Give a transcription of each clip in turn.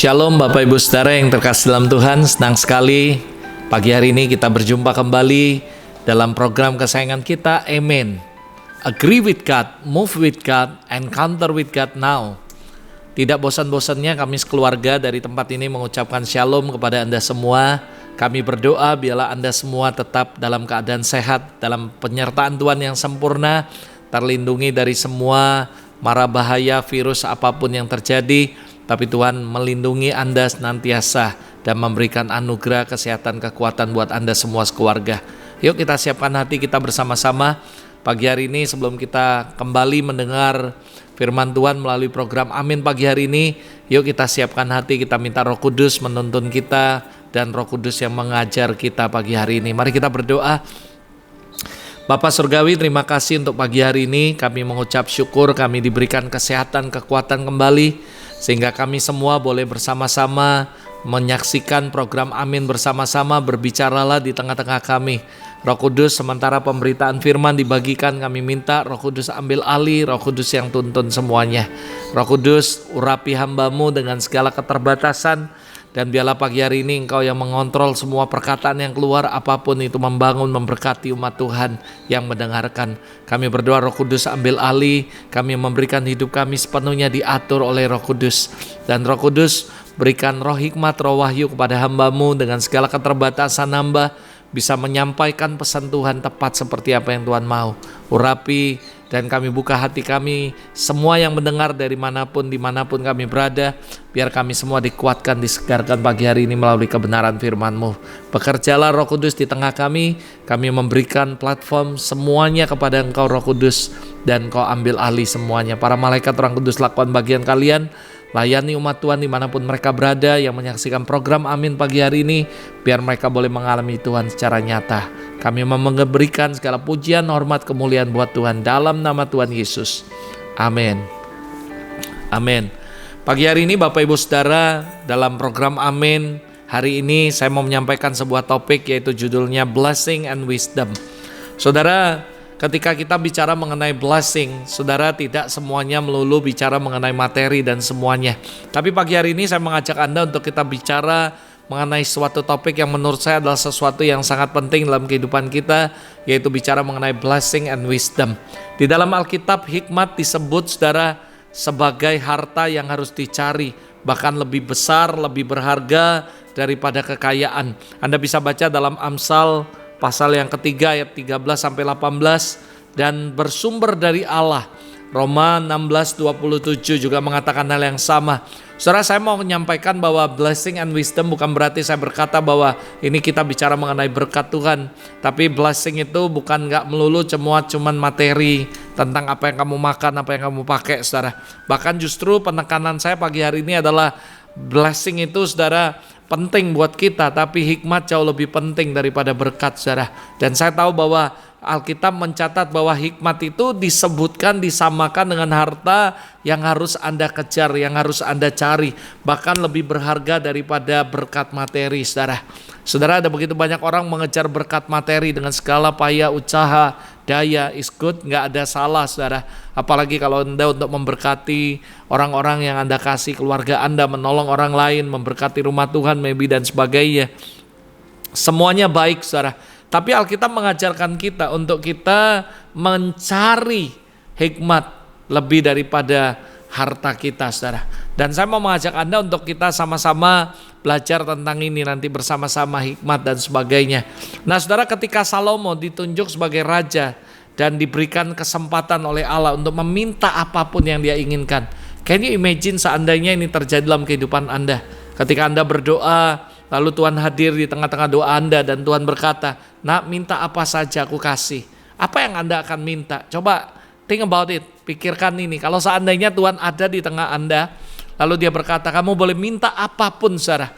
Shalom Bapak Ibu Saudara yang terkasih dalam Tuhan, senang sekali pagi hari ini kita berjumpa kembali dalam program kesayangan kita, Amen. Agree with God, move with God, encounter with God now. Tidak bosan-bosannya kami sekeluarga dari tempat ini mengucapkan shalom kepada Anda semua. Kami berdoa biarlah Anda semua tetap dalam keadaan sehat, dalam penyertaan Tuhan yang sempurna, terlindungi dari semua mara bahaya virus apapun yang terjadi. Tapi Tuhan melindungi Anda senantiasa dan memberikan anugerah, kesehatan, kekuatan buat Anda semua sekeluarga. Yuk kita siapkan hati kita bersama-sama pagi hari ini sebelum kita kembali mendengar firman Tuhan melalui program Amin pagi hari ini. Yuk kita siapkan hati, kita minta Roh Kudus menuntun kita dan Roh Kudus yang mengajar kita pagi hari ini. Mari kita berdoa. Bapa Surgawi, terima kasih untuk pagi hari ini. Kami mengucap syukur kami diberikan kesehatan, kekuatan kembali sehingga kami semua boleh bersama-sama menyaksikan program Amin bersama-sama. Berbicaralah di tengah-tengah kami. Roh Kudus, sementara pemberitaan firman dibagikan, kami minta Roh Kudus ambil alih, Roh Kudus yang tuntun semuanya. Roh Kudus, urapi hamba-Mu dengan segala keterbatasan, dan biarlah pagi hari ini Engkau yang mengontrol semua perkataan yang keluar, apapun itu membangun, memberkati umat Tuhan yang mendengarkan. Kami berdoa Roh Kudus ambil alih, kami memberikan hidup kami sepenuhnya diatur oleh Roh Kudus. Dan Roh Kudus berikan roh hikmat, roh wahyu kepada hamba-Mu dengan segala keterbatasan hamba, bisa menyampaikan pesan Tuhan tepat seperti apa yang Tuhan mau. Urapi dan kami buka hati kami, semua yang mendengar dari manapun, dimanapun kami berada, biar kami semua dikuatkan, disegarkan pagi hari ini melalui kebenaran firman-Mu. Bekerjalah Roh Kudus di tengah kami memberikan platform semuanya kepada Engkau Roh Kudus, dan Engkau ambil alih semuanya. Para malaikat Roh Kudus lakukan bagian kalian, layani umat Tuhan dimanapun mereka berada yang menyaksikan program Amin pagi hari ini, biar mereka boleh mengalami Tuhan secara nyata. Kami memberikan segala pujian, hormat, kemuliaan buat Tuhan dalam nama Tuhan Yesus. Amin. Amin. Pagi hari ini Bapak Ibu Saudara, dalam program Amin hari ini saya mau menyampaikan sebuah topik, yaitu judulnya Blessing and Wisdom. Saudara, ketika kita bicara mengenai blessing, saudara, tidak semuanya melulu bicara mengenai materi dan semuanya. Tapi pagi hari ini saya mengajak Anda untuk kita bicara mengenai suatu topik yang menurut saya adalah sesuatu yang sangat penting dalam kehidupan kita, yaitu bicara mengenai blessing and wisdom. Di dalam Alkitab, hikmat disebut, saudara, sebagai harta yang harus dicari, bahkan lebih besar, lebih berharga daripada kekayaan. Anda bisa baca dalam Amsal pasal yang ketiga ayat 13-18, dan bersumber dari Allah. Roma 16:27 juga mengatakan hal yang sama. Saudara, saya mau menyampaikan bahwa blessing and wisdom bukan berarti saya berkata bahwa ini kita bicara mengenai berkat Tuhan. Tapi blessing itu bukan gak melulu cuman materi, tentang apa yang kamu makan, apa yang kamu pakai, saudara. Bahkan justru penekanan saya pagi hari ini adalah blessing itu, saudara, penting buat kita, tapi hikmat jauh lebih penting daripada berkat, saudara. Dan saya tahu bahwa Alkitab mencatat bahwa hikmat itu disebutkan, disamakan dengan harta yang harus Anda kejar, yang harus Anda cari, bahkan lebih berharga daripada berkat materi, saudara. Saudara, ada begitu banyak orang mengejar berkat materi dengan segala payah, usaha, daya, is good, gak ada salah, saudara. Apalagi kalau Anda untuk memberkati orang-orang yang Anda kasih, keluarga Anda, menolong orang lain, memberkati rumah Tuhan, maybe, dan sebagainya. Semuanya baik, saudara. Tapi Alkitab mengajarkan kita untuk kita mencari hikmat lebih daripada harta kita, saudara. Dan saya mau mengajak Anda untuk kita sama-sama belajar tentang ini nanti bersama-sama, hikmat dan sebagainya. Nah, saudara, ketika Salomo ditunjuk sebagai raja dan diberikan kesempatan oleh Allah untuk meminta apapun yang dia inginkan. Can you imagine seandainya ini terjadi dalam kehidupan Anda? Ketika Anda berdoa, lalu Tuhan hadir di tengah-tengah doa Anda dan Tuhan berkata, "Nak, minta apa saja aku kasih." Apa yang Anda akan minta? Coba think about it, pikirkan ini. Kalau seandainya Tuhan ada di tengah Anda, lalu dia berkata, kamu boleh minta apapun, saudara.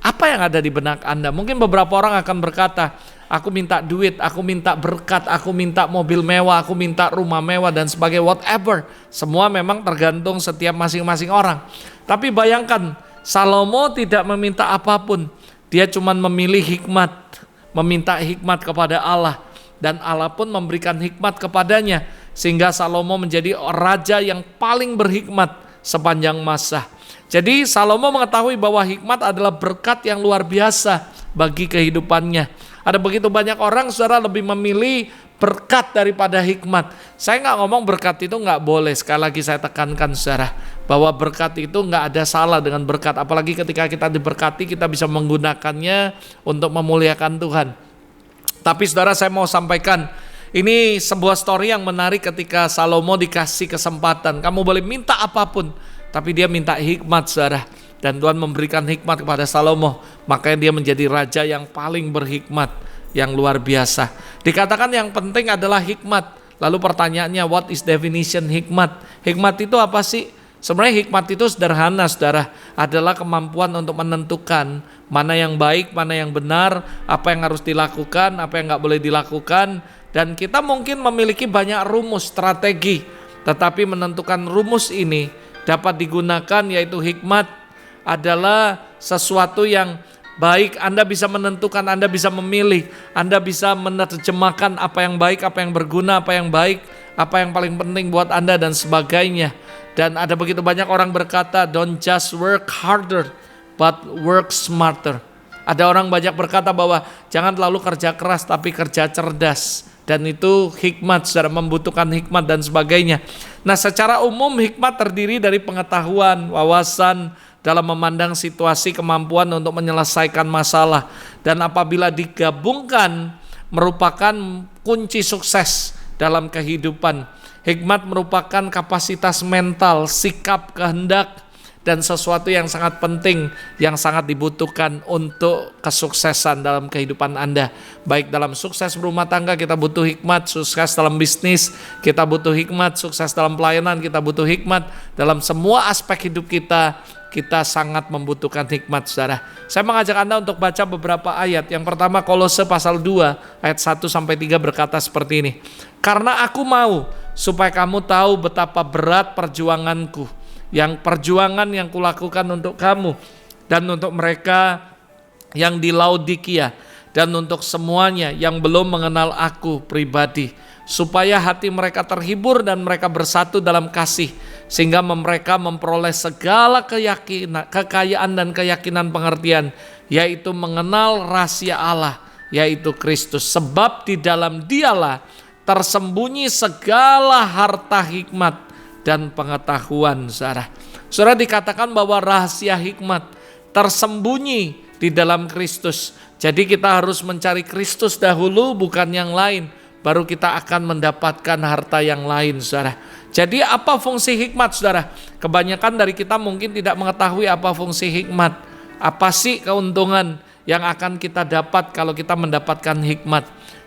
Apa yang ada di benak Anda? Mungkin beberapa orang akan berkata, aku minta duit, aku minta berkat, aku minta mobil mewah, aku minta rumah mewah dan sebagainya, whatever. Semua memang tergantung setiap masing-masing orang. Tapi bayangkan, Salomo tidak meminta apapun. Dia cuma memilih hikmat, meminta hikmat kepada Allah. Dan Allah pun memberikan hikmat kepadanya. Sehingga Salomo menjadi raja yang paling berhikmat sepanjang masa. Jadi Salomo mengetahui bahwa hikmat adalah berkat yang luar biasa bagi kehidupannya. Ada begitu banyak orang, saudara, lebih memilih berkat daripada hikmat. Saya nggak ngomong berkat itu nggak boleh. Sekali lagi saya tekankan, saudara, bahwa berkat itu nggak ada salah dengan berkat. Apalagi ketika kita diberkati, kita bisa menggunakannya untuk memuliakan Tuhan. Tapi saudara, saya mau sampaikan, ini sebuah story yang menarik ketika Salomo dikasih kesempatan. Kamu boleh minta apapun, tapi dia minta hikmat, saudara. Dan Tuhan memberikan hikmat kepada Salomo. Makanya dia menjadi raja yang paling berhikmat, yang luar biasa. Dikatakan yang penting adalah hikmat. Lalu pertanyaannya, what is definition hikmat? Hikmat itu apa sih? Sebenarnya hikmat itu sederhana, saudara. Adalah kemampuan untuk menentukan mana yang baik, mana yang benar, apa yang harus dilakukan, apa yang nggak boleh dilakukan. Dan kita mungkin memiliki banyak rumus, strategi. Tetapi menentukan rumus ini dapat digunakan, yaitu hikmat adalah sesuatu yang baik. Anda bisa menentukan, Anda bisa memilih, Anda bisa menerjemahkan apa yang baik, apa yang berguna, apa yang baik, apa yang paling penting buat Anda dan sebagainya. Dan ada begitu banyak orang berkata, don't just work harder, but work smarter. Ada orang banyak berkata bahwa jangan terlalu kerja keras, tapi kerja cerdas. Dan itu hikmat, saudara, membutuhkan hikmat dan sebagainya. Nah, secara umum hikmat terdiri dari pengetahuan, wawasan, dalam memandang situasi, kemampuan untuk menyelesaikan masalah. Dan apabila digabungkan merupakan kunci sukses dalam kehidupan. Hikmat merupakan kapasitas mental, sikap, kehendak, dan sesuatu yang sangat penting, yang sangat dibutuhkan untuk kesuksesan dalam kehidupan Anda. Baik dalam sukses berumah tangga kita butuh hikmat, sukses dalam bisnis kita butuh hikmat, sukses dalam pelayanan kita butuh hikmat. Dalam semua aspek hidup kita sangat membutuhkan hikmat, saudara. Saya mengajak Anda untuk baca beberapa ayat. Yang pertama Kolose pasal 2 ayat 1-3 berkata seperti ini. Karena aku mau supaya kamu tahu betapa berat perjuanganku, yang perjuangan yang kulakukan untuk kamu dan untuk mereka yang di Laodikia dan untuk semuanya yang belum mengenal aku pribadi, supaya hati mereka terhibur dan mereka bersatu dalam kasih, sehingga mereka memperoleh segala kekayaan dan keyakinan pengertian, yaitu mengenal rahasia Allah, yaitu Kristus. Sebab di dalam Dialah tersembunyi segala harta hikmat dan pengetahuan, saudara. Saudara, dikatakan bahwa rahasia hikmat tersembunyi di dalam Kristus. Jadi kita harus mencari Kristus dahulu, bukan yang lain. Baru kita akan mendapatkan harta yang lain, saudara. Jadi apa fungsi hikmat, saudara? Kebanyakan dari kita mungkin tidak mengetahui apa fungsi hikmat. Apa sih keuntungan yang akan kita dapat kalau kita mendapatkan hikmat?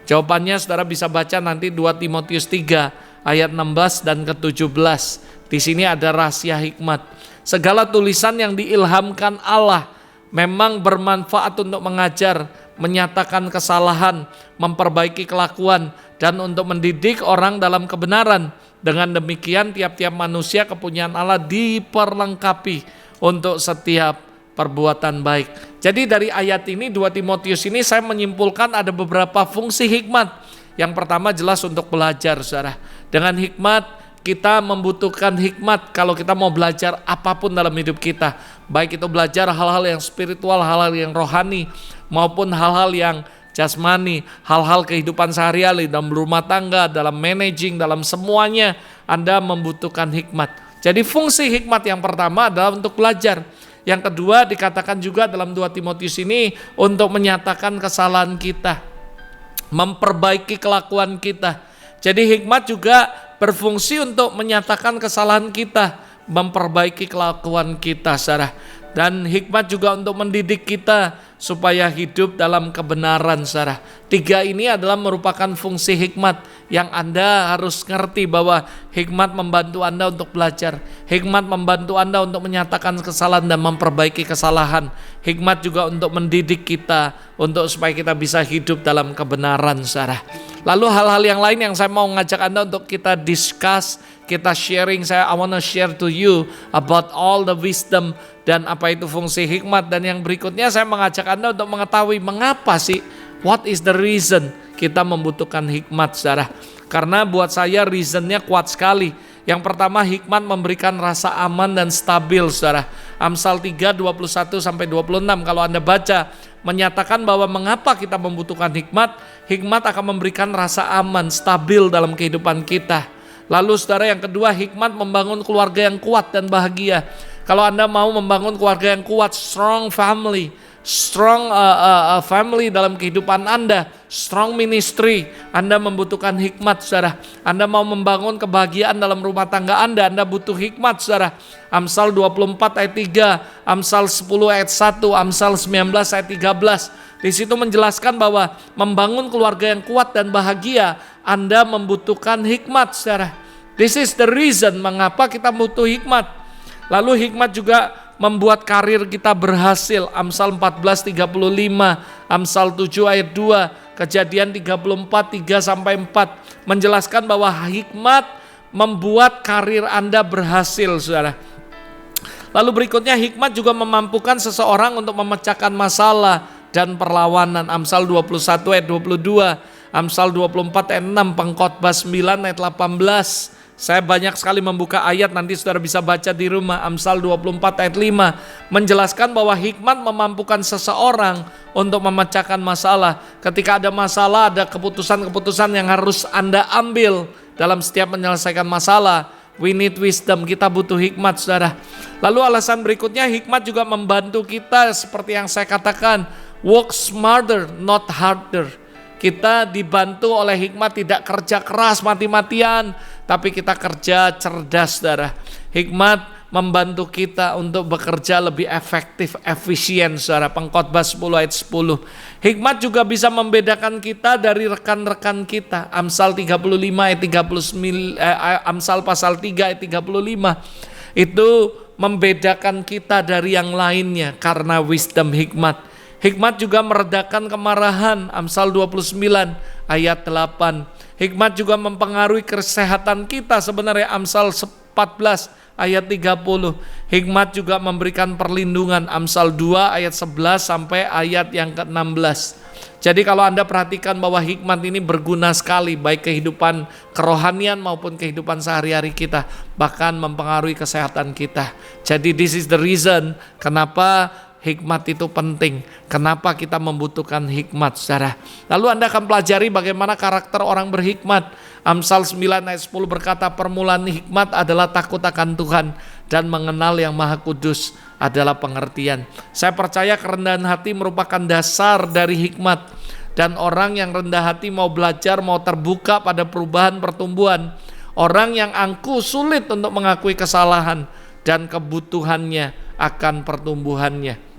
Jawabannya saudara bisa baca nanti 2 Timotius 3 ayat 16 dan ke-17. Di sini ada rahasia hikmat. Segala tulisan yang diilhamkan Allah memang bermanfaat untuk mengajar, menyatakan kesalahan, memperbaiki kelakuan, dan untuk mendidik orang dalam kebenaran. Dengan demikian tiap-tiap manusia kepunyaan Allah diperlengkapi untuk setiap perbuatan baik. Jadi dari ayat ini 2 Timotius ini saya menyimpulkan ada beberapa fungsi hikmat. Yang pertama jelas untuk belajar, saudara. Dengan hikmat kita membutuhkan hikmat kalau kita mau belajar apapun dalam hidup kita. Baik itu belajar hal-hal yang spiritual, hal-hal yang rohani, maupun hal-hal yang jasmani, hal-hal kehidupan sehari-hari, dalam rumah tangga, dalam managing, dalam semuanya Anda membutuhkan hikmat. Jadi fungsi hikmat yang pertama adalah untuk belajar. Yang kedua dikatakan juga dalam 2 Timotius ini untuk menyatakan kesalahan kita, memperbaiki kelakuan kita. Jadi hikmat juga berfungsi untuk menyatakan kesalahan kita, memperbaiki kelakuan kita, saudara. Dan hikmat juga untuk mendidik kita supaya hidup dalam kebenaran, saudara. 3 ini adalah merupakan fungsi hikmat yang Anda harus ngerti bahwa hikmat membantu Anda untuk belajar. Hikmat membantu Anda untuk menyatakan kesalahan dan memperbaiki kesalahan. Hikmat juga untuk mendidik kita untuk supaya kita bisa hidup dalam kebenaran, saudara. Lalu hal-hal yang lain yang saya mau ngajak Anda untuk kita discuss, kita sharing. I want to share to you about all the wisdom dan apa itu fungsi hikmat. Dan yang berikutnya saya mengajak Anda untuk mengetahui mengapa sih, what is the reason kita membutuhkan hikmat, saudara. Karena buat saya reasonnya kuat sekali. Yang pertama, hikmat memberikan rasa aman dan stabil, saudara. Amsal 3, 21 sampai 26 kalau Anda baca, menyatakan bahwa mengapa kita membutuhkan hikmat. Hikmat akan memberikan rasa aman, stabil dalam kehidupan kita. Lalu saudara, yang kedua, hikmat membangun keluarga yang kuat dan bahagia. Kalau Anda mau membangun keluarga yang kuat, strong family dalam kehidupan Anda, strong ministry, Anda membutuhkan hikmat, saudara. Anda mau membangun kebahagiaan dalam rumah tangga Anda butuh hikmat, saudara. Amsal 24 ayat 3, Amsal 10 ayat 1, Amsal 19 ayat 13. Di situ menjelaskan bahwa membangun keluarga yang kuat dan bahagia, Anda membutuhkan hikmat, saudara. This is the reason mengapa kita butuh hikmat. Lalu hikmat juga membuat karir kita berhasil. Amsal 14:35, Amsal 7 ayat 2, Kejadian 34, 3 sampai 4 menjelaskan bahwa hikmat membuat karir Anda berhasil, saudara. Lalu berikutnya, hikmat juga memampukan seseorang untuk memecahkan masalah dan perlawanan. Amsal 21 ayat 22, Amsal 24 ayat 6, Pengkhotbah 9 ayat 18. Saya banyak sekali membuka ayat, nanti saudara bisa baca di rumah. Amsal 24 ayat 5 menjelaskan bahwa hikmat memampukan seseorang untuk memecahkan masalah. Ketika ada masalah, ada keputusan-keputusan yang harus Anda ambil dalam setiap menyelesaikan masalah. We need wisdom, kita butuh hikmat, saudara. Lalu alasan berikutnya, hikmat juga membantu kita seperti yang saya katakan, work smarter, not harder. Kita dibantu oleh hikmat, tidak kerja keras mati-matian, tapi kita kerja cerdas, saudara. Hikmat membantu kita untuk bekerja lebih efektif, efisien, saudara. Pengkhotbah 10 ayat 10. Hikmat juga bisa membedakan kita dari rekan-rekan kita. Amsal 35 ayat 39, Amsal pasal 3 ayat 35. Itu membedakan kita dari yang lainnya karena wisdom, hikmat. Hikmat juga meredakan kemarahan. Amsal 29 ayat 8. Hikmat juga mempengaruhi kesehatan kita sebenarnya. Amsal 14 ayat 30. Hikmat juga memberikan perlindungan. Amsal 2 ayat 11 sampai ayat yang ke-16. Jadi kalau Anda perhatikan bahwa hikmat ini berguna sekali, baik kehidupan kerohanian maupun kehidupan sehari-hari kita, bahkan mempengaruhi kesehatan kita. Jadi this is the reason kenapa hikmat itu penting. Kenapa kita membutuhkan hikmat, saudara? Lalu Anda akan pelajari bagaimana karakter orang berhikmat. Amsal 9 ayat 10 berkata, permulaan hikmat adalah takut akan Tuhan, dan mengenal yang Maha Kudus adalah pengertian. Saya percaya kerendahan hati merupakan dasar dari hikmat. Dan orang yang rendah hati mau belajar, mau terbuka pada perubahan pertumbuhan. Orang yang angkuh sulit untuk mengakui kesalahan dan kebutuhannya akan pertumbuhannya.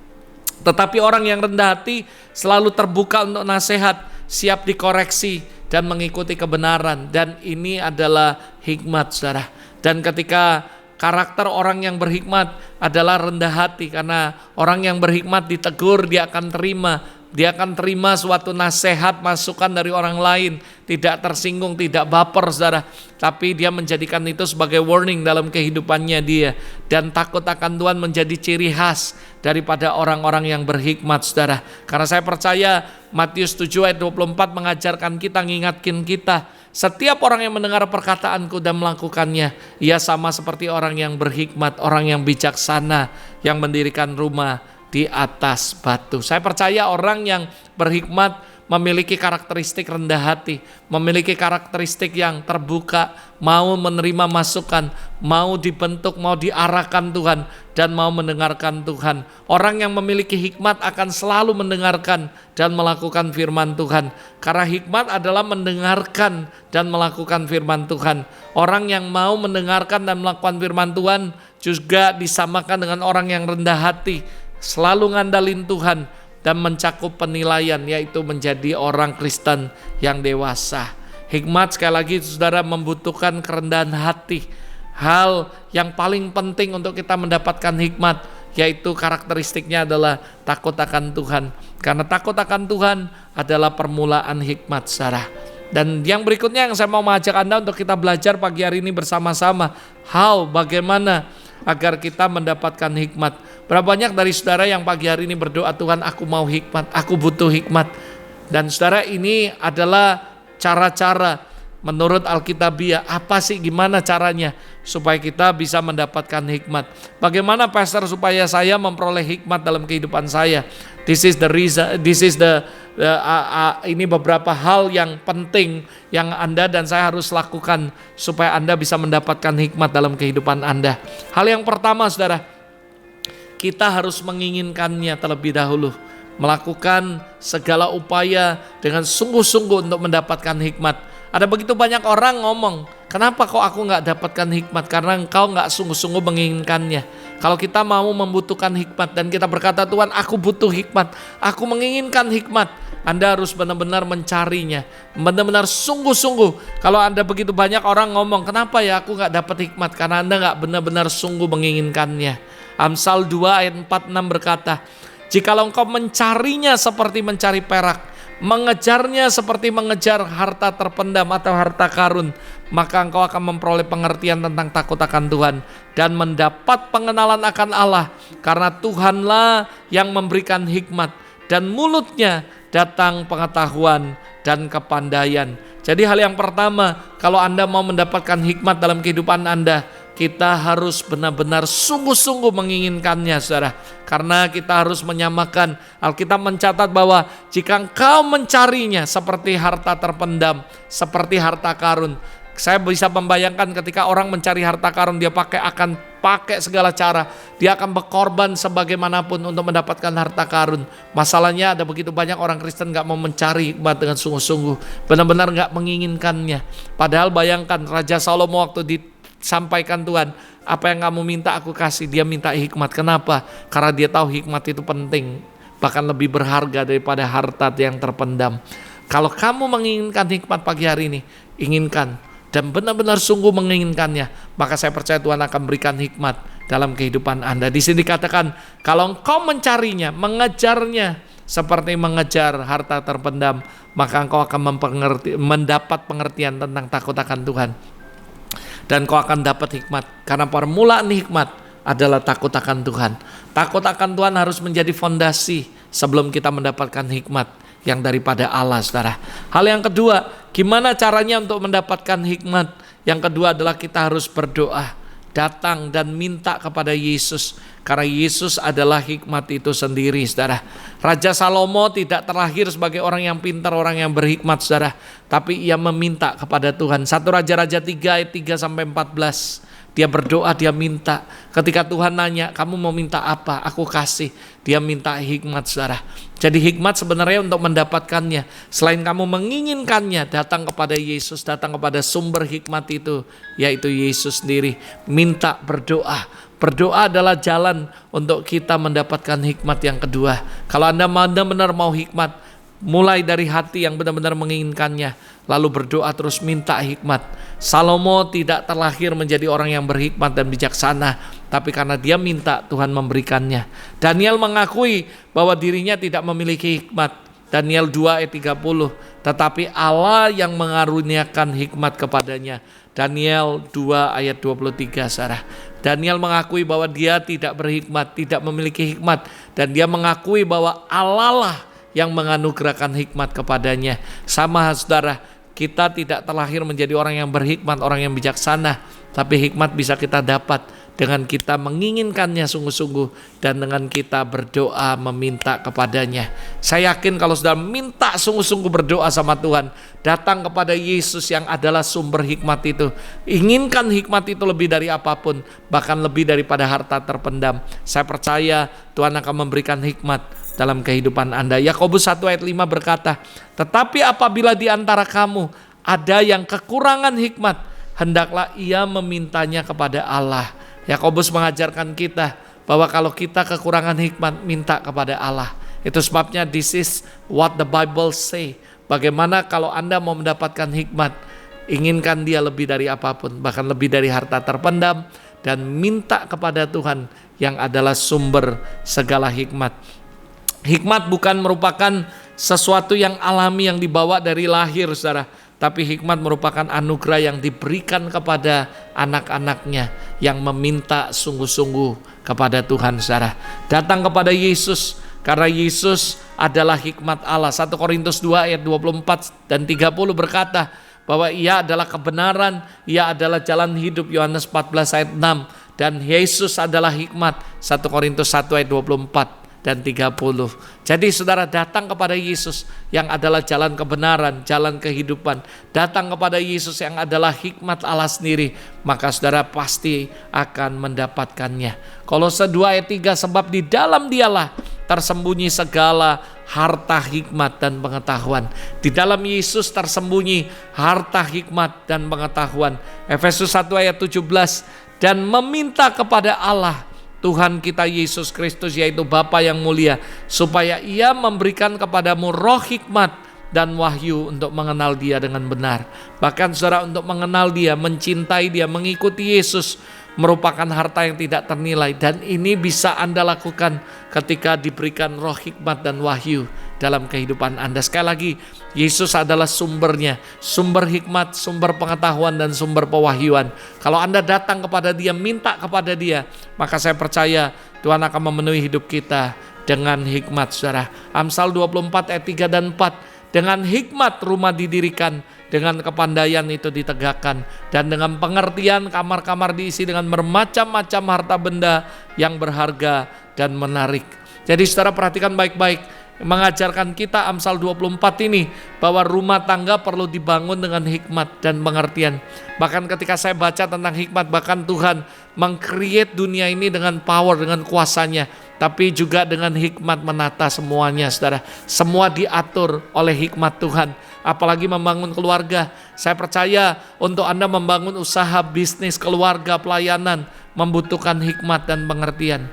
Tetapi orang yang rendah hati selalu terbuka untuk nasihat, siap dikoreksi dan mengikuti kebenaran. Dan ini adalah hikmat, saudara. Dan ketika karakter orang yang berhikmat adalah rendah hati, karena orang yang berhikmat ditegur, dia akan terima. Dia akan terima suatu nasihat, masukan dari orang lain, tidak tersinggung, tidak baper, saudara. Tapi dia menjadikan itu sebagai warning dalam kehidupannya dia. Dan takut akan Tuhan menjadi ciri khas daripada orang-orang yang berhikmat, saudara. Karena saya percaya Matius 7 ayat 24 mengajarkan kita, ngingatkin kita, setiap orang yang mendengar perkataanku dan melakukannya, ia sama seperti orang yang berhikmat, orang yang bijaksana, yang mendirikan rumah di atas batu. Saya percaya orang yang berhikmat memiliki karakteristik rendah hati, memiliki karakteristik yang terbuka, mau menerima masukan, mau dibentuk, mau diarahkan Tuhan, dan mau mendengarkan Tuhan. Orang yang memiliki hikmat akan selalu mendengarkan dan melakukan firman Tuhan. Karena hikmat adalah mendengarkan dan melakukan firman Tuhan. Orang yang mau mendengarkan dan melakukan firman Tuhan juga disamakan dengan orang yang rendah hati, selalu ngandalin Tuhan dan mencakup penilaian, yaitu menjadi orang Kristen yang dewasa. Hikmat sekali lagi, saudara, membutuhkan kerendahan hati. Hal yang paling penting untuk kita mendapatkan hikmat, yaitu karakteristiknya adalah takut akan Tuhan. Karena takut akan Tuhan adalah permulaan hikmat, saudara. Dan yang berikutnya yang saya mau mengajak Anda untuk kita belajar pagi hari ini bersama-sama, bagaimana agar kita mendapatkan hikmat. Berapa banyak dari saudara yang pagi hari ini berdoa, Tuhan, aku mau hikmat, aku butuh hikmat. Dan saudara, ini adalah cara-cara menurut Alkitabiah, apa sih, gimana caranya supaya kita bisa mendapatkan hikmat? Bagaimana pastor supaya saya memperoleh hikmat dalam kehidupan saya? This is the reason, ini beberapa hal yang penting yang Anda dan saya harus lakukan supaya Anda bisa mendapatkan hikmat dalam kehidupan Anda. Hal yang pertama, saudara, kita harus menginginkannya terlebih dahulu. Melakukan segala upaya dengan sungguh-sungguh untuk mendapatkan hikmat. Ada begitu banyak orang ngomong, kenapa kok aku gak dapatkan hikmat? Karena engkau gak sungguh-sungguh menginginkannya. Kalau kita mau membutuhkan hikmat dan kita berkata, Tuhan, aku butuh hikmat, aku menginginkan hikmat, Anda harus benar-benar mencarinya, benar-benar sungguh-sungguh. Kalau Anda begitu banyak orang ngomong, kenapa ya aku gak dapat hikmat? Karena Anda gak benar-benar sungguh menginginkannya. Amsal 2 ayat 4-6 berkata, jikalau engkau mencarinya seperti mencari perak, mengejarnya seperti mengejar harta terpendam atau harta karun, maka engkau akan memperoleh pengertian tentang takut akan Tuhan dan mendapat pengenalan akan Allah, karena Tuhanlah yang memberikan hikmat dan mulutnya datang pengetahuan dan kepandaian. Jadi hal yang pertama, kalau Anda mau mendapatkan hikmat dalam kehidupan Anda, kita harus benar-benar sungguh-sungguh menginginkannya, saudara. Karena kita harus menyamakan. Alkitab mencatat bahwa jika engkau mencarinya seperti harta terpendam, seperti harta karun. Saya bisa membayangkan ketika orang mencari harta karun, dia akan pakai segala cara. Dia akan berkorban sebagaimanapun untuk mendapatkan harta karun. Masalahnya ada begitu banyak orang Kristen gak mau mencari hikmat dengan sungguh-sungguh. Benar-benar gak menginginkannya. Padahal bayangkan Raja Salomo waktu disampaikan Tuhan, apa yang kamu minta aku kasih. Dia minta hikmat. Kenapa? Karena dia tahu hikmat itu penting, bahkan lebih berharga daripada harta yang terpendam. Kalau kamu menginginkan hikmat pagi hari ini, inginkan dan benar-benar sungguh menginginkannya, maka saya percaya Tuhan akan berikan hikmat dalam kehidupan Anda. Di sini dikatakan, kalau engkau mencarinya, mengejarnya seperti mengejar harta terpendam, maka engkau akan mendapat pengertian tentang takut akan Tuhan. Dan kau akan dapat hikmat, karena permulaan hikmat adalah takut akan Tuhan. Takut akan Tuhan harus menjadi fondasi sebelum kita mendapatkan hikmat yang daripada Allah, saudara. Hal yang kedua, gimana caranya untuk mendapatkan hikmat? Yang kedua adalah kita harus berdoa, datang dan minta kepada Yesus, karena Yesus adalah hikmat itu sendiri, saudara. Raja Salomo tidak terlahir sebagai orang yang pintar, orang yang berhikmat, saudara, tapi ia meminta kepada Tuhan. 1 Raja-Raja 3 ayat 3-14. Dia berdoa, dia minta. Ketika Tuhan nanya, kamu mau minta apa? Aku kasih. Dia minta hikmat, saudara. Jadi hikmat sebenarnya untuk mendapatkannya, selain kamu menginginkannya, datang kepada Yesus, datang kepada sumber hikmat itu, yaitu Yesus sendiri. Minta, berdoa. Berdoa adalah jalan untuk kita mendapatkan hikmat yang kedua. Kalau Anda benar-benar mau hikmat, mulai dari hati yang benar-benar menginginkannya, lalu berdoa terus minta hikmat. Salomo tidak terlahir menjadi orang yang berhikmat dan bijaksana, tapi karena dia minta, Tuhan memberikannya. Daniel mengakui bahwa dirinya tidak memiliki hikmat. Daniel 2 ayat 30, tetapi Allah yang mengaruniakan hikmat kepadanya. Daniel 2 ayat 23, saudara. Daniel mengakui bahwa dia tidak berhikmat, tidak memiliki hikmat, dan dia mengakui bahwa Allah lah yang menganugerahkan hikmat kepadanya. Sama, saudara, kita tidak terlahir menjadi orang yang berhikmat, orang yang bijaksana, tapi hikmat bisa kita dapat dengan kita menginginkannya sungguh-sungguh dan dengan kita berdoa meminta kepadanya. Saya yakin kalau sudah minta sungguh-sungguh berdoa sama Tuhan, datang kepada Yesus yang adalah sumber hikmat itu, inginkan hikmat itu lebih dari apapun, bahkan lebih daripada harta terpendam, saya percaya Tuhan akan memberikan hikmat dalam kehidupan Anda. Yakobus 1 ayat 5 berkata, tetapi apabila di antara kamu ada yang kekurangan hikmat, hendaklah ia memintanya kepada Allah. Yakobus mengajarkan kita bahwa kalau kita kekurangan hikmat, minta kepada Allah. Itu sebabnya this is what the Bible say. Bagaimana kalau Anda mau mendapatkan hikmat, inginkan dia lebih dari apapun, bahkan lebih dari harta terpendam, dan minta kepada Tuhan yang adalah sumber segala hikmat. Hikmat bukan merupakan sesuatu yang alami yang dibawa dari lahir, saudara. Tapi hikmat merupakan anugerah yang diberikan kepada anak-anaknya yang meminta sungguh-sungguh kepada Tuhan, saudara. Datang kepada Yesus karena Yesus adalah hikmat Allah. 1 Korintus 2 ayat 24 dan 30 berkata, bahwa Ia adalah kebenaran, Ia adalah jalan hidup, Yohanes 14 ayat 6, dan Yesus adalah hikmat, 1 Korintus 1 ayat 24 dan 30. Jadi saudara datang kepada Yesus yang adalah jalan kebenaran, jalan kehidupan. Datang kepada Yesus yang adalah hikmat Allah sendiri, maka saudara pasti akan mendapatkannya. Kolose 2 ayat 3, sebab di dalam Dialah tersembunyi segala harta hikmat dan pengetahuan. Di dalam Yesus tersembunyi harta hikmat dan pengetahuan. Efesus 1 ayat 17, dan meminta kepada Allah Tuhan kita Yesus Kristus, yaitu Bapa yang mulia, supaya Ia memberikan kepadamu roh hikmat dan wahyu untuk mengenal Dia dengan benar. Bahkan saudara, untuk mengenal Dia, mencintai Dia, mengikuti Yesus merupakan harta yang tidak ternilai, dan ini bisa Anda lakukan ketika diberikan roh hikmat dan wahyu dalam kehidupan Anda. Sekali lagi, Yesus adalah sumbernya, sumber hikmat, sumber pengetahuan, dan sumber pewahyuan. Kalau Anda datang kepada Dia, minta kepada Dia, maka saya percaya Tuhan akan memenuhi hidup kita dengan hikmat, saudara. Amsal 24 ayat 3 dan 4, dengan hikmat rumah didirikan, dengan kepandaian itu ditegakkan, dan dengan pengertian kamar-kamar diisi dengan bermacam-macam harta benda yang berharga dan menarik. Jadi saudara perhatikan baik-baik, mengajarkan kita Amsal 24 ini bahwa rumah tangga perlu dibangun dengan hikmat dan pengertian. Bahkan ketika saya baca tentang hikmat, bahkan Tuhan meng-create dunia ini dengan power, dengan kuasanya, tapi juga dengan hikmat menata semuanya, saudara. Semua diatur oleh hikmat Tuhan. Apalagi membangun keluarga. Saya percaya untuk Anda membangun usaha, bisnis, keluarga, pelayanan membutuhkan hikmat dan pengertian.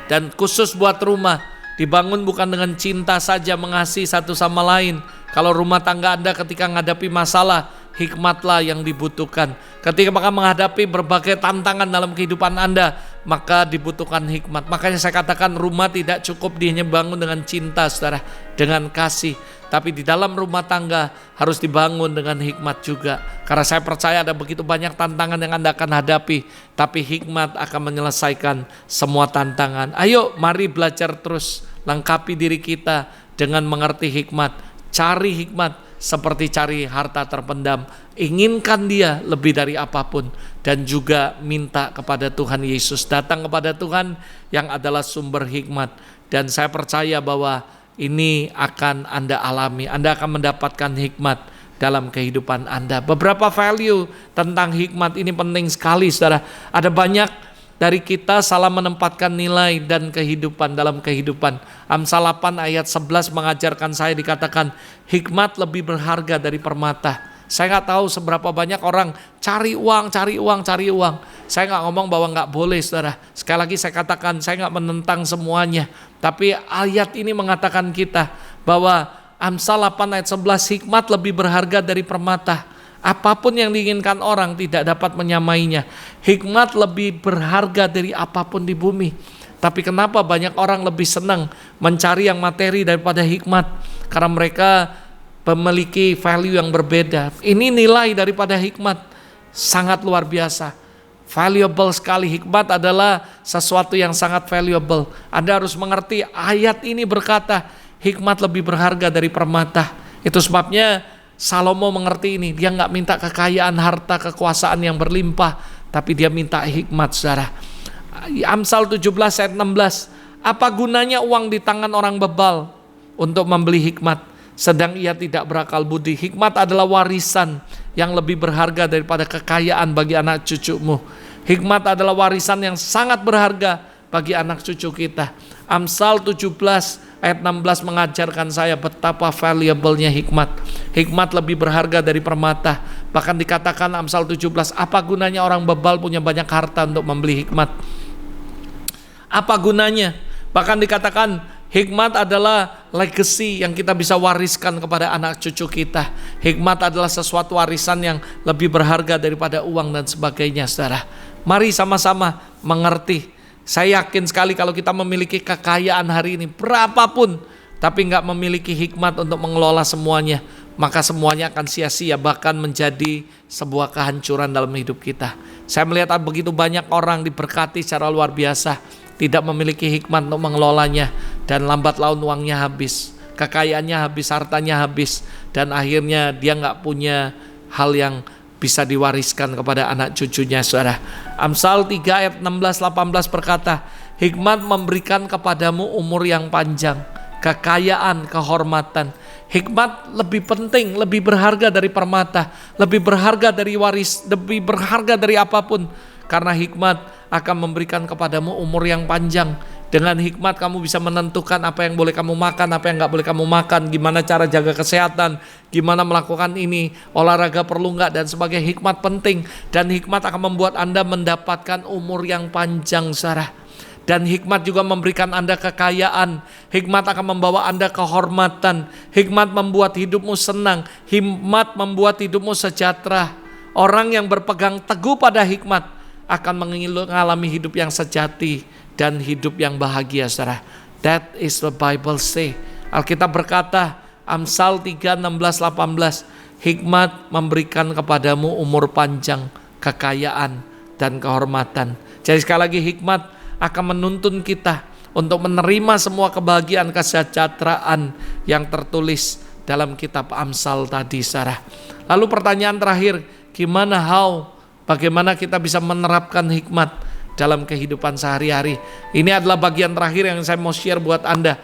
Dan khusus buat rumah, dibangun bukan dengan cinta saja, mengasihi satu sama lain. Kalau rumah tangga Anda ketika menghadapi masalah, hikmatlah yang dibutuhkan. Ketika maka menghadapi berbagai tantangan dalam kehidupan Anda, maka dibutuhkan hikmat. Makanya saya katakan rumah tidak cukup hanya bangun dengan cinta, saudara, dengan kasih. Tapi di dalam rumah tangga harus dibangun dengan hikmat juga. Karena saya percaya ada begitu banyak tantangan yang Anda akan hadapi, tapi hikmat akan menyelesaikan semua tantangan. Ayo mari belajar terus, lengkapi diri kita dengan mengerti hikmat. Cari hikmat seperti cari harta terpendam. Inginkan Dia lebih dari apapun, dan juga minta kepada Tuhan Yesus. Datang kepada Tuhan yang adalah sumber hikmat. Dan saya percaya bahwa ini akan Anda alami. Anda akan mendapatkan hikmat dalam kehidupan Anda. Beberapa value tentang hikmat ini penting sekali, saudara. Ada banyak dari kita salah menempatkan nilai dan kehidupan dalam kehidupan. Amsal 8 ayat 11 mengajarkan saya, dikatakan hikmat lebih berharga dari permata. Saya nggak tahu seberapa banyak orang cari uang. Saya nggak ngomong bahwa nggak boleh, saudara. Sekali lagi saya katakan, saya nggak menentang semuanya. Tapi ayat ini mengatakan kita bahwa Amsal 8 ayat 11, hikmat lebih berharga dari permata. Apapun yang diinginkan orang tidak dapat menyamainya. Hikmat lebih berharga dari apapun di bumi. Tapi kenapa banyak orang lebih senang mencari yang materi daripada hikmat? Karena mereka memiliki value yang berbeda. Ini nilai daripada hikmat sangat luar biasa, valuable sekali. Hikmat adalah sesuatu yang sangat valuable. Anda harus mengerti ayat ini berkata hikmat lebih berharga dari permata. Itu sebabnya Salomo mengerti ini. Dia nggak minta kekayaan, harta, kekuasaan yang berlimpah, tapi dia minta hikmat, saudara. Amsal 17 ayat 16, apa gunanya uang di tangan orang bebal untuk membeli hikmat, sedang ia tidak berakal budi. Hikmat adalah warisan yang lebih berharga daripada kekayaan bagi anak cucumu. Hikmat adalah warisan yang sangat berharga bagi anak cucu kita. Amsal 17 ayat 16 mengajarkan saya betapa valuable-nya hikmat. Hikmat lebih berharga dari permata. Bahkan dikatakan Amsal 17, apa gunanya orang bebal punya banyak harta untuk membeli hikmat? Apa gunanya? Bahkan dikatakan hikmat adalah legacy yang kita bisa wariskan kepada anak cucu kita. Hikmat adalah sesuatu warisan yang lebih berharga daripada uang dan sebagainya, saudara. Mari sama-sama mengerti. Saya yakin sekali kalau kita memiliki kekayaan hari ini berapapun, tapi nggak memiliki hikmat untuk mengelola semuanya, maka semuanya akan sia-sia, bahkan menjadi sebuah kehancuran dalam hidup kita. Saya melihat begitu banyak orang diberkati secara luar biasa, tidak memiliki hikmat untuk mengelolanya, dan lambat laun uangnya habis. kekayaannya habis, hartanya habis, dan akhirnya dia nggak punya hal yang bisa diwariskan kepada anak cucunya, saudara. Amsal 3 ayat 16-18 berkata, hikmat memberikan kepadamu umur yang panjang, kekayaan, kehormatan. Hikmat lebih penting, lebih berharga dari permata, lebih berharga dari waris, lebih berharga dari apapun. Karena hikmat akan memberikan kepadamu umur yang panjang. Dengan hikmat kamu bisa menentukan apa yang boleh kamu makan, apa yang gak boleh kamu makan, gimana cara jaga kesehatan, gimana melakukan ini, olahraga perlu gak, dan sebagai hikmat penting. Dan hikmat akan membuat Anda mendapatkan umur yang panjang, saudara. Dan hikmat juga memberikan Anda kekayaan. Hikmat akan membawa Anda kehormatan. Hikmat membuat hidupmu senang. Hikmat membuat hidupmu sejahtera. Orang yang berpegang teguh pada hikmat akan mengalami hidup yang sejati dan hidup yang bahagia, saudara. That is the Bible say. Alkitab berkata, Amsal 3, 16, 18, hikmat memberikan kepadamu umur panjang, kekayaan, dan kehormatan. Jadi sekali lagi, hikmat akan menuntun kita untuk menerima semua kebahagiaan, kesejahteraan yang tertulis dalam kitab Amsal tadi, saudara. Lalu pertanyaan terakhir, bagaimana kita bisa menerapkan hikmat dalam kehidupan sehari-hari? Ini adalah bagian terakhir yang saya mau share buat Anda.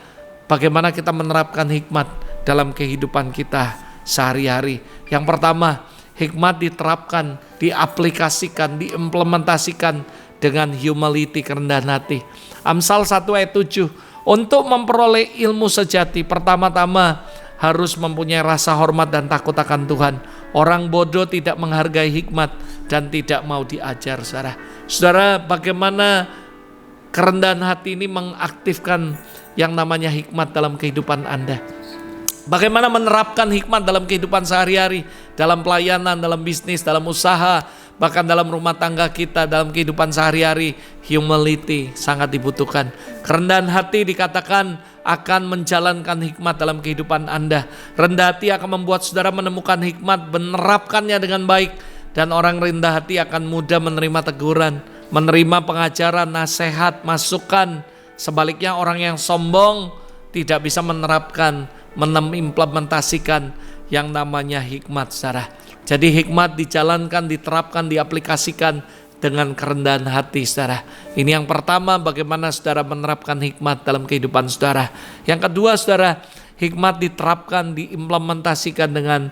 Bagaimana kita menerapkan hikmat dalam kehidupan kita sehari-hari. Yang pertama, hikmat diterapkan, diaplikasikan, diimplementasikan dengan humility, kerendahan hati. Amsal 1 ayat 7, untuk memperoleh ilmu sejati, pertama-tama harus mempunyai rasa hormat dan takut akan Tuhan. Orang bodoh tidak menghargai hikmat dan tidak mau diajar, saudara. Saudara, bagaimana kerendahan hati ini mengaktifkan yang namanya hikmat dalam kehidupan Anda? Bagaimana menerapkan hikmat dalam kehidupan sehari-hari, dalam pelayanan, dalam bisnis, dalam usaha, bahkan dalam rumah tangga kita, dalam kehidupan sehari-hari? Humility sangat dibutuhkan. Kerendahan hati dikatakan akan menjalankan hikmat dalam kehidupan Anda. Rendah hati akan membuat saudara menemukan hikmat, menerapkannya dengan baik. Dan orang rendah hati akan mudah menerima teguran, menerima pengajaran, nasihat, masukan. Sebaliknya orang yang sombong tidak bisa menerapkan, mengimplementasikan yang namanya hikmat, saudara. Jadi hikmat dijalankan, diterapkan, diaplikasikan dengan kerendahan hati, saudara. Ini yang pertama, bagaimana saudara menerapkan hikmat dalam kehidupan saudara. Yang kedua, saudara, hikmat diterapkan, diimplementasikan dengan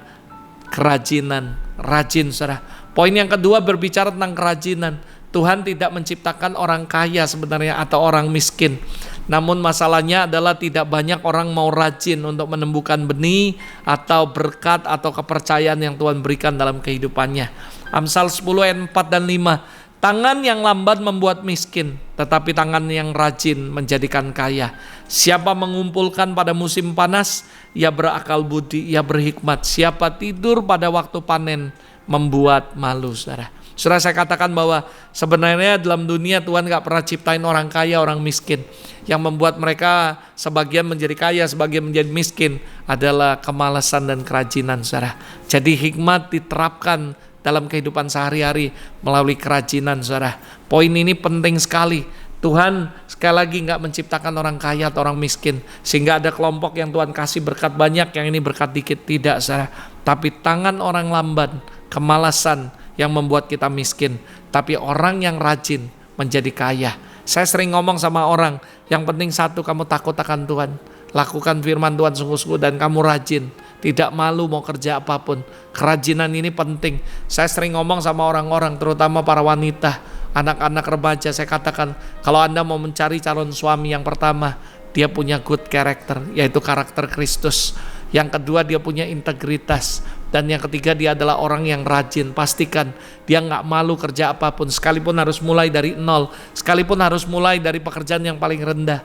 kerajinan, rajin, saudara. Poin yang kedua berbicara tentang kerajinan. Tuhan tidak menciptakan orang kaya sebenarnya atau orang miskin. Namun masalahnya adalah tidak banyak orang mau rajin untuk menumbuhkan benih atau berkat atau kepercayaan yang Tuhan berikan dalam kehidupannya. Amsal 10 ayat 4 dan 5. Tangan yang lambat membuat miskin, tetapi tangan yang rajin menjadikan kaya. Siapa mengumpulkan pada musim panas, ia berakal budi, ia berhikmat. Siapa tidur pada waktu panen, membuat malu, saudara. Saudara, saya katakan bahwa sebenarnya dalam dunia Tuhan gak pernah ciptain orang kaya, orang miskin. Yang membuat mereka sebagian menjadi kaya, sebagian menjadi miskin adalah kemalasan dan kerajinan, saudara. Jadi hikmat diterapkan dalam kehidupan sehari-hari melalui kerajinan, saudara. Poin ini penting sekali. Tuhan sekali lagi gak menciptakan orang kaya atau orang miskin sehingga ada kelompok yang Tuhan kasih berkat banyak, yang ini berkat dikit. Tidak, saudara. Tapi tangan orang lamban, kemalasan yang membuat kita miskin, tapi orang yang rajin menjadi kaya. Saya sering ngomong sama orang, yang penting satu, kamu takut akan Tuhan, lakukan firman Tuhan sungguh-sungguh, dan kamu rajin, tidak malu mau kerja apapun. Kerajinan ini penting. Saya sering ngomong sama orang-orang, terutama para wanita, anak-anak remaja, saya katakan, kalau Anda mau mencari calon suami, yang pertama, dia punya good character, yaitu karakter Kristus. Yang kedua, dia punya integritas. Dan yang ketiga, dia adalah orang yang rajin. Pastikan dia gak malu kerja apapun, sekalipun harus mulai dari nol, sekalipun harus mulai dari pekerjaan yang paling rendah.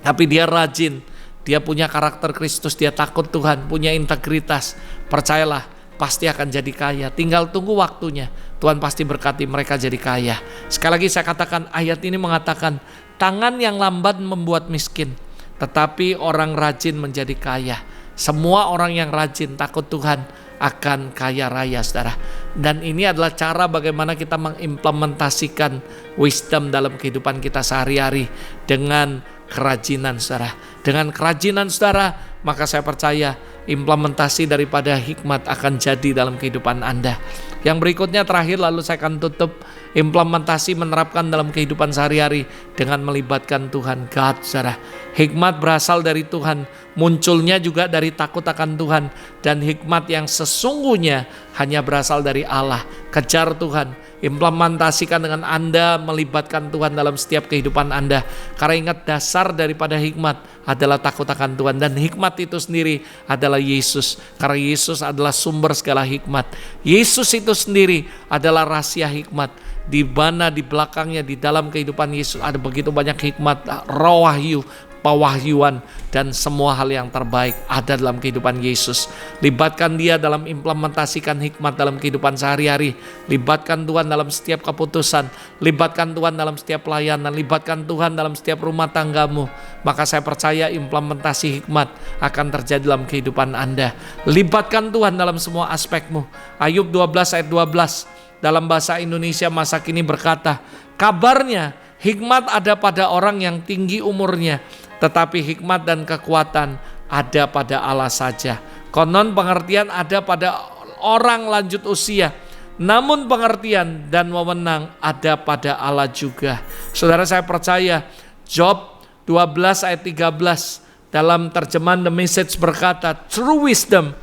Tapi dia rajin, dia punya karakter Kristus, dia takut Tuhan, punya integritas. Percayalah, pasti akan jadi kaya. Tinggal tunggu waktunya, Tuhan pasti berkati mereka jadi kaya. Sekali lagi saya katakan, ayat ini mengatakan, tangan yang lambat membuat miskin, tetapi orang rajin menjadi kaya. Semua orang yang rajin takut Tuhan akan kaya raya, saudara. Dan ini adalah cara bagaimana kita mengimplementasikan wisdom dalam kehidupan kita sehari-hari dengan kerajinan, saudara. Dengan kerajinan, saudara, maka saya percaya implementasi daripada hikmat akan jadi dalam kehidupan Anda. Yang berikutnya terakhir, lalu saya akan tutup, implementasi menerapkan dalam kehidupan sehari-hari dengan melibatkan Tuhan. God, saudara, hikmat berasal dari Tuhan, munculnya juga dari takut akan Tuhan, dan hikmat yang sesungguhnya hanya berasal dari Allah. Kejar Tuhan, implementasikan dengan Anda melibatkan Tuhan dalam setiap kehidupan Anda. Karena ingat, dasar daripada hikmat adalah takut akan Tuhan, dan hikmat itu sendiri adalah Yesus. Karena Yesus adalah sumber segala hikmat. Yesus itu sendiri adalah rahasia hikmat, di mana di belakangnya, di dalam kehidupan Yesus ada begitu banyak hikmat, roh wahyu, pewahyuan, dan semua hal yang terbaik ada dalam kehidupan Yesus. Libatkan Dia dalam implementasikan hikmat dalam kehidupan sehari-hari. Libatkan Tuhan dalam setiap keputusan, libatkan Tuhan dalam setiap pelayanan, libatkan Tuhan dalam setiap rumah tanggamu. Maka saya percaya implementasi hikmat akan terjadi dalam kehidupan Anda. Libatkan Tuhan dalam semua aspekmu. Ayub 12 ayat 12 dalam bahasa Indonesia masa kini berkata, kabarnya hikmat ada pada orang yang tinggi umurnya, tetapi hikmat dan kekuatan ada pada Allah saja. Konon pengertian ada pada orang lanjut usia, namun pengertian dan wewenang ada pada Allah juga. Saudara, saya percaya Job 12 ayat 13 dalam terjemahan The Message berkata, true wisdom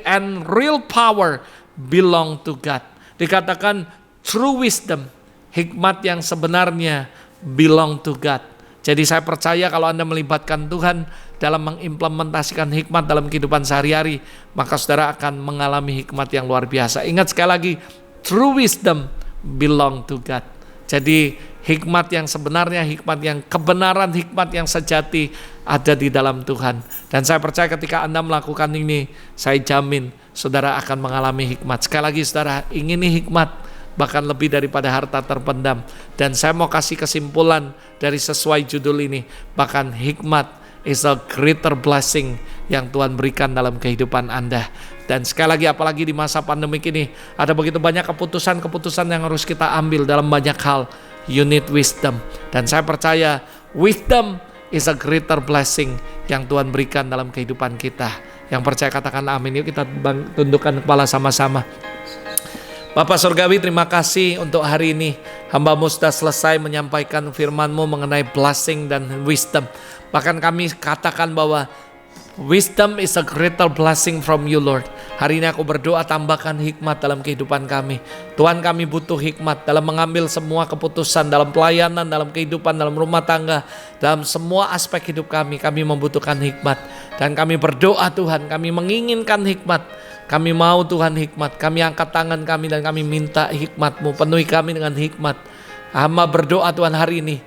and real power belong to God. Dikatakan true wisdom, hikmat yang sebenarnya belong to God. Jadi saya percaya kalau Anda melibatkan Tuhan dalam mengimplementasikan hikmat dalam kehidupan sehari-hari, maka saudara akan mengalami hikmat yang luar biasa. Ingat sekali lagi, true wisdom belong to God. Jadi hikmat yang sebenarnya, hikmat yang kebenaran, hikmat yang sejati ada di dalam Tuhan. Dan saya percaya ketika Anda melakukan ini, saya jamin saudara akan mengalami hikmat. Sekali lagi saudara, ingini hikmat, bahkan lebih daripada harta terpendam. Dan saya mau kasih kesimpulan dari sesuai judul ini, bahkan hikmat is a greater blessing yang Tuhan berikan dalam kehidupan Anda. Dan sekali lagi, apalagi di masa pandemik ini, ada begitu banyak keputusan-keputusan yang harus kita ambil dalam banyak hal. You need wisdom. Dan saya percaya wisdom is a greater blessing yang Tuhan berikan dalam kehidupan kita. Yang percaya katakan amin. Yuk kita tundukkan kepala sama-sama. Bapak Surgawi, terima kasih untuk hari ini. Hamba-Mu sudah selesai menyampaikan firman-Mu mengenai blessing dan wisdom. Bahkan kami katakan bahwa wisdom is a greater blessing from you, Lord. Hari ini aku berdoa, tambahkan hikmat dalam kehidupan kami. Tuhan, kami butuh hikmat dalam mengambil semua keputusan, dalam pelayanan, dalam kehidupan, dalam rumah tangga, dalam semua aspek hidup kami. Kami membutuhkan hikmat. Dan kami berdoa Tuhan, kami menginginkan hikmat. Kami mau Tuhan hikmat. Kami angkat tangan kami dan kami minta hikmat-Mu. Penuhi kami dengan hikmat. Hamba berdoa Tuhan hari ini,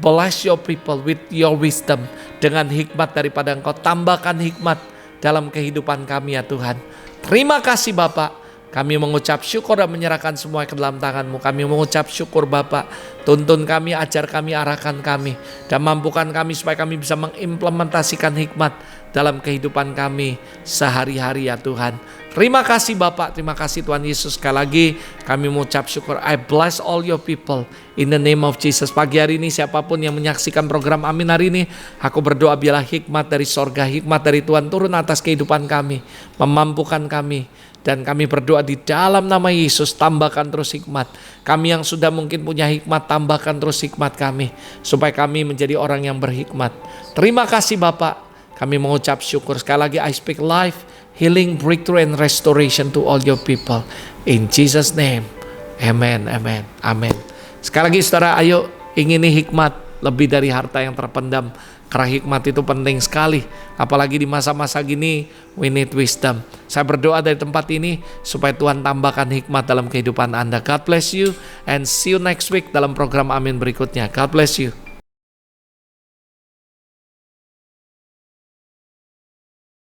bless your people with your wisdom. Dengan hikmat daripada Engkau, tambahkan hikmat dalam kehidupan kami ya Tuhan. Terima kasih Bapak. Kami mengucap syukur dan menyerahkan semua ke dalam tangan-Mu. Kami mengucap syukur Bapak. Tuntun kami, ajar kami, arahkan kami. Dan mampukan kami supaya kami bisa mengimplementasikan hikmat dalam kehidupan kami sehari-hari ya Tuhan. Terima kasih Bapak, terima kasih Tuhan Yesus. Sekali lagi kami mengucap syukur. I bless all your people in the name of Jesus. Pagi hari ini siapapun yang menyaksikan program Amin hari ini, aku berdoa biarlah hikmat dari sorga, hikmat dari Tuhan turun atas kehidupan kami, memampukan kami. Dan kami berdoa di dalam nama Yesus, tambahkan terus hikmat. Kami yang sudah mungkin punya hikmat, tambahkan terus hikmat kami, supaya kami menjadi orang yang berhikmat. Terima kasih Bapak, kami mengucap syukur. Sekali lagi I speak life, healing, breakthrough, and restoration to all your people. In Jesus' name, amen, amen, amen. Sekali lagi saudara, ayo ingini hikmat lebih dari harta yang terpendam. Karena hikmat itu penting sekali. Apalagi di masa-masa gini, we need wisdom. Saya berdoa dari tempat ini supaya Tuhan tambahkan hikmat dalam kehidupan Anda. God bless you and see you next week dalam program Amin berikutnya. God bless you.